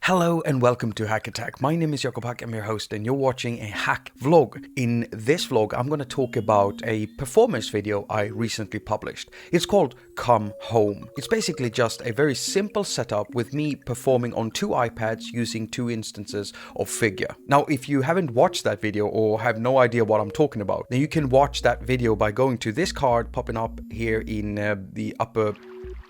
Hello and welcome to attaQ. My name is Jakob, I'm your host, and you're watching a haQ vlog. In this vlog, I'm going to talk about a performance video I recently published. It's called Come Home. It's basically just a very simple setup with me performing on two iPads using two instances of Figure. Now, if you haven't watched that video or have no idea what I'm talking about, then you can watch that video by going to this card popping up here in the upper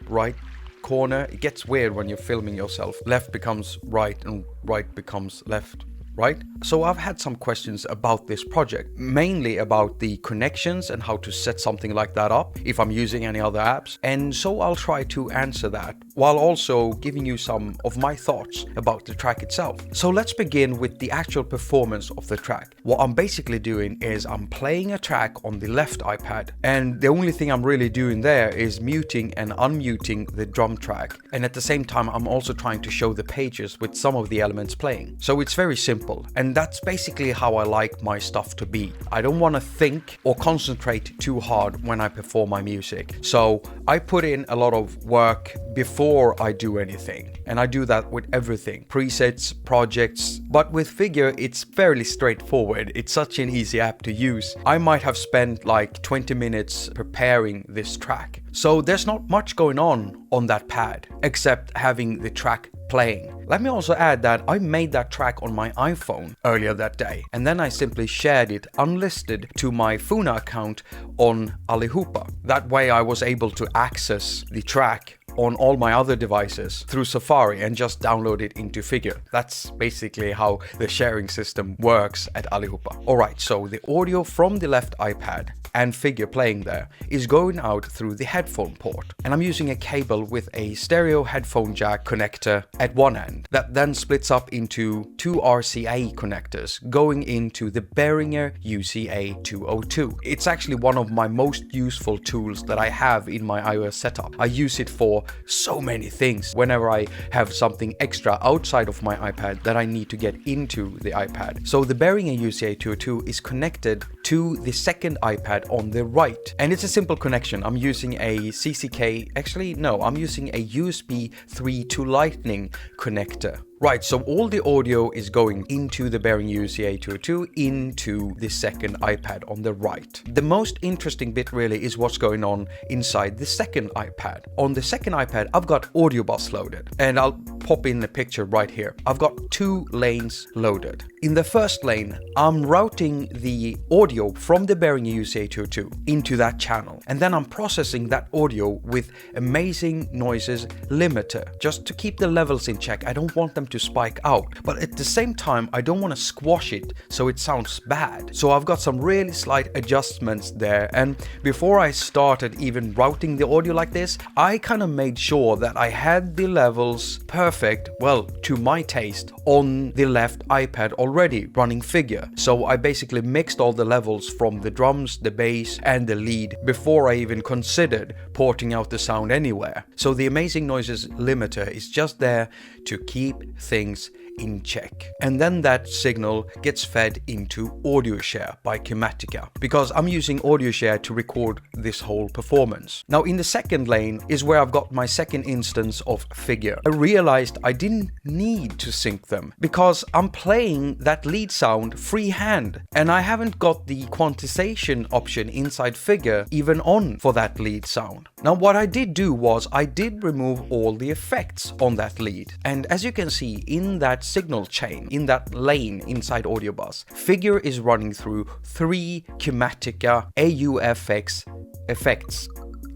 right corner. It gets weird when you're filming yourself. Left becomes right and right becomes left, right? So I've had some questions about this project, mainly about the connections and how to set something like that up if I'm using any other apps. And so I'll try to answer that while also giving you some of my thoughts about the track itself. So let's begin with the actual performance of the track. What I'm basically doing is I'm playing a track on the left iPad, and the only thing I'm really doing there is muting and unmuting the drum track. And at the same time, I'm also trying to show the pages with some of the elements playing. So it's very simple. And that's basically how I like my stuff to be. I don't want to think or concentrate too hard when I perform my music. So I put in a lot of work before I do anything. And I do that with everything. Presets, projects. But with Figure, it's fairly straightforward. It's such an easy app to use. I might have spent like 20 minutes preparing this track. So there's not much going on that pad, except having the track playing. Let me also add that I made that track on my iPhone earlier that day, and then I simply shared it unlisted to my Funa account on AudioBus. That way I was able to access the track on all my other devices through Safari and just download it into Figure. That's basically how the sharing system works at AudioBus. Alright, so the audio from the left iPad and Figure playing there is going out through the headphone port. And I'm using a cable with a stereo headphone jack connector at one end that then splits up into two RCA connectors going into the Behringer UCA 202. It's actually one of my most useful tools that I have in my iOS setup. I use it for so many things whenever I have something extra outside of my iPad that I need to get into the iPad. So the Behringer UCA 202 is connected to the second iPad on the right, and it's a simple connection. I'm using a I'm using a USB 3 to Lightning connector. Right, so all the audio is going into the Behringer UCA 202 into the second iPad on the right. The most interesting bit really is what's going on inside the second iPad. On the second iPad, I've got AudioBus loaded, and I'll pop in the picture right here. I've got two lanes loaded. In the first lane, I'm routing the audio from the Behringer UCA 202 into that channel, and then I'm processing that audio with Amazing Noises limiter, just to keep the levels in check. I don't want them to spike out, but at the same time I don't want to squash it so it sounds bad. So I've got some really slight adjustments there, and before I started even routing the audio like this, I kind of made sure that I had the levels perfect, well, to my taste, on the left iPad already running Figure. So I basically mixed all the levels from the drums, the bass and the lead before I even considered porting out the sound anywhere. So the Amazing Noises limiter is just there to keep things in check. And then that signal gets fed into AudioShare by Chematica, because I'm using AudioShare to record this whole performance. Now in the second lane is where I've got my second instance of Figure. I realized I didn't need to sync them because I'm playing that lead sound freehand, and I haven't got the quantization option inside Figure even on for that lead sound. Now what I did do was I did remove all the effects on that lead, and as you can see in that signal chain, in that lane inside AudioBus, Figure is running through three Chematica AUFX effects.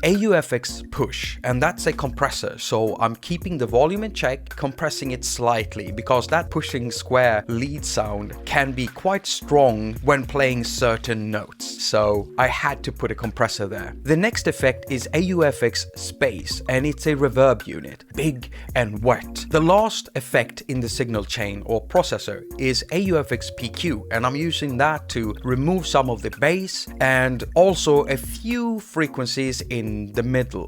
AUFX push, and that's a compressor, so I'm keeping the volume in check, compressing it slightly, because that pushing square lead sound can be quite strong when playing certain notes, so I had to put a compressor there. The next effect is AUFX space, and it's a reverb unit, big and wet. The last effect in the signal chain or processor is AUFX PQ, and I'm using that to remove some of the bass and also a few frequencies in the middle.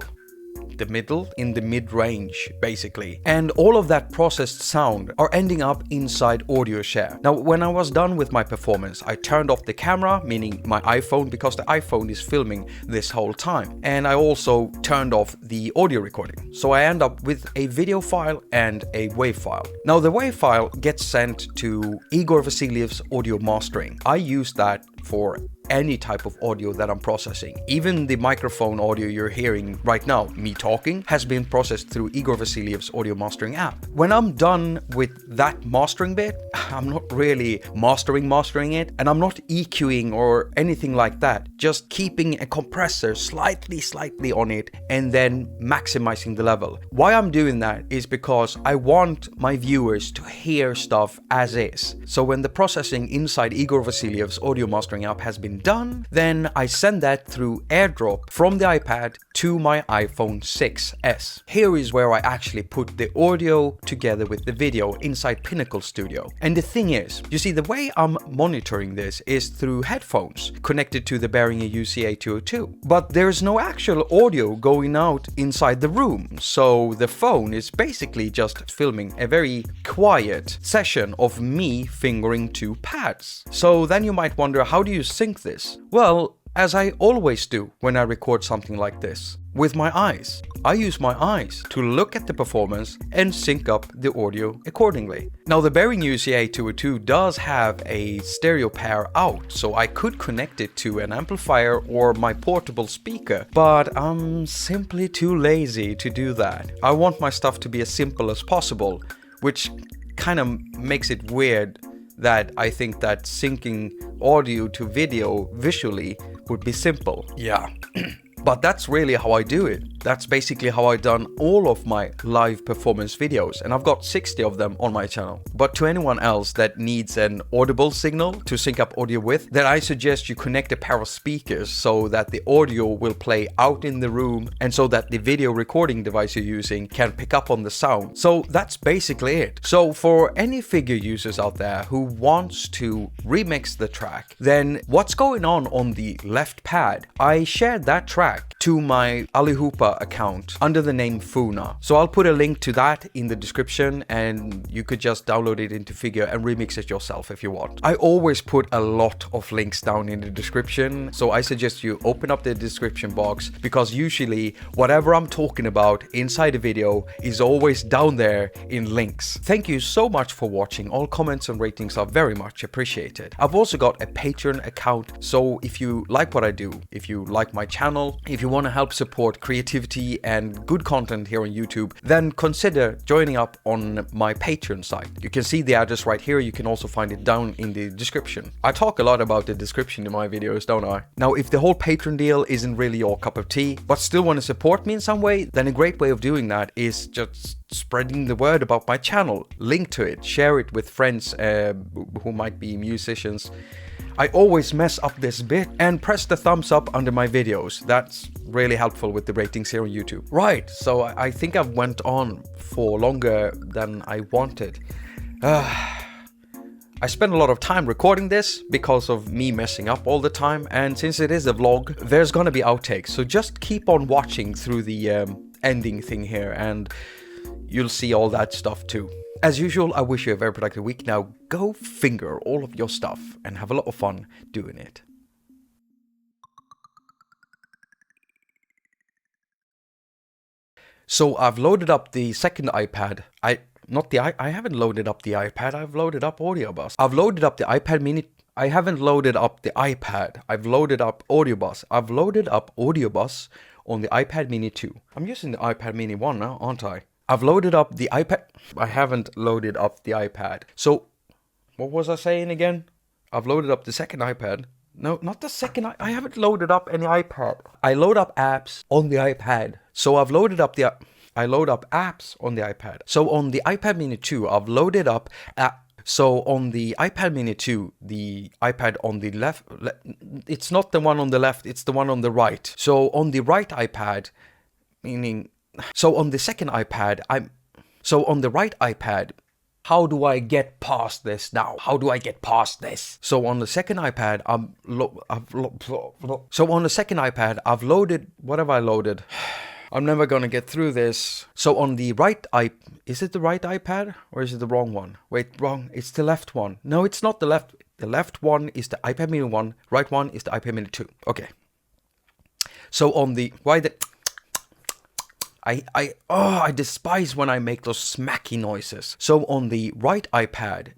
the middle, in the mid-range, basically. And all of that processed sound are ending up inside AudioShare. Now, when I was done with my performance, I turned off the camera, meaning my iPhone, because the iPhone is filming this whole time. And I also turned off the audio recording. So I end up with a video file and a WAV file. Now, the WAV file gets sent to Igor Vasiliev's audio mastering. I use that for any type of audio that I'm processing. Even the microphone audio you're hearing right now, me talking, has been processed through Igor Vasiliev's audio mastering app. When I'm done with that mastering bit, I'm not really mastering it, and I'm not EQing or anything like that, just keeping a compressor slightly on it and then maximizing the level. Why I'm doing that is because I want my viewers to hear stuff as is. So when the processing inside Igor Vasiliev's audio mastering app has been done, then I send that through AirDrop from the iPad to my iPhone 6s. Here is where I actually put the audio together with the video inside Pinnacle Studio. And the thing is, you see, the way I'm monitoring this is through headphones connected to the Behringer UC-A202. But there's no actual audio going out inside the room, so the phone is basically just filming a very quiet session of me fingering two pads. So then you might wonder, how do you sync this? Well, as I always do when I record something like this, with my eyes. I use my eyes to look at the performance and sync up the audio accordingly. Now, the Behringer UC-A202 does have a stereo pair out, so I could connect it to an amplifier or my portable speaker, but I'm simply too lazy to do that. I want my stuff to be as simple as possible, which kind of makes it weird that I think that syncing audio to video visually would be simple. Yeah. But that's really how I do it. That's basically how I've done all of my live performance videos, and I've got 60 of them on my channel. But to anyone else that needs an audible signal to sync up audio with, then I suggest you connect a pair of speakers so that the audio will play out in the room and so that the video recording device you're using can pick up on the sound. So that's basically it. So for any figure users out there who wants to remix the track, then what's going on the left pad, I shared that track to my Allihopa account under the name Funa. So I'll put a link to that in the description, and you could just download it into Figure and remix it yourself if you want. I always put a lot of links down in the description, so I suggest you open up the description box, because usually whatever I'm talking about inside a video is always down there in links. Thank you so much for watching. All comments and ratings are very much appreciated. I've also got a Patreon account, so if you like what I do, if you like my channel, if you want to help support creativity and good content here on YouTube, then consider joining up on my Patreon site. You can see the address right here. You can also find it down in the description. I talk a lot about the description in my videos, don't I? Now, if the whole Patreon deal isn't really your cup of tea, but still want to support me in some way, then a great way of doing that is just spreading the word about my channel. Link to it, share it with friends who might be musicians. I always mess up this bit, and press the thumbs up under my videos. That's really helpful with the ratings here on YouTube. Right, so I think I've went on for longer than I wanted. I spent a lot of time recording this because of me messing up all the time, and since it is a vlog, there's gonna be outtakes. So just keep on watching through the ending thing here, and you'll see all that stuff too. As usual, I wish you a very productive week. Now go finger all of your stuff and have a lot of fun doing it. So I've loaded up the second iPad. I haven't loaded up the iPad. I've loaded up AudioBus. I've loaded up the iPad mini. I haven't loaded up the iPad. I've loaded up AudioBus. I've loaded up AudioBus on the iPad mini 2. I'm using the iPad mini 1 now, aren't I? I've loaded up the iPad. I haven't loaded up the iPad. So, what was I saying again? I've loaded up the second iPad. No, not the second. I haven't loaded up any iPad. I load up apps on the iPad. So I've loaded up the. I load up apps on the iPad. So on the iPad mini 2, I've loaded up. So on the iPad mini 2, the iPad on the left. It's not the one on the left. It's the one on the right. So on the right iPad, meaning. So on the second iPad, on the right iPad, how do I get past this now? How do I get past this? So on the second iPad, I've loaded, what have I loaded? I'm never gonna get through this. So on the right is it the right iPad or is it the wrong one? Wait, wrong. It's the left one. No, it's not the left. The left one is the iPad mini 1. Right one is the iPad mini 2. Okay. So on the I despise when I make those smacky noises. So on the right iPad,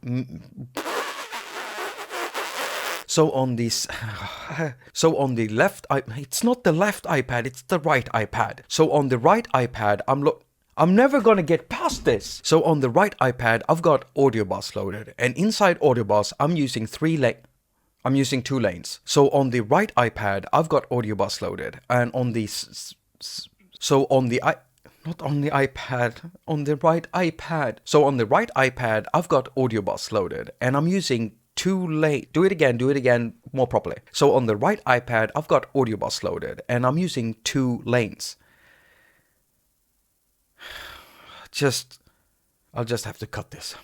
so on the left, it's not the left iPad, it's the right iPad. So on the right iPad, I'm never gonna get past this. So on the right iPad, I've got AudioBus loaded, and inside AudioBus, I'm using 2 lanes. So on the right iPad, I've got AudioBus loaded, and on the not on the iPad, on the right iPad. So on the right iPad, I've got AudioBus loaded, and I'm using 2 lanes. Do it again, more properly. So on the right iPad, I've got AudioBus loaded, and I'm using 2 lanes. I'll just have to cut this.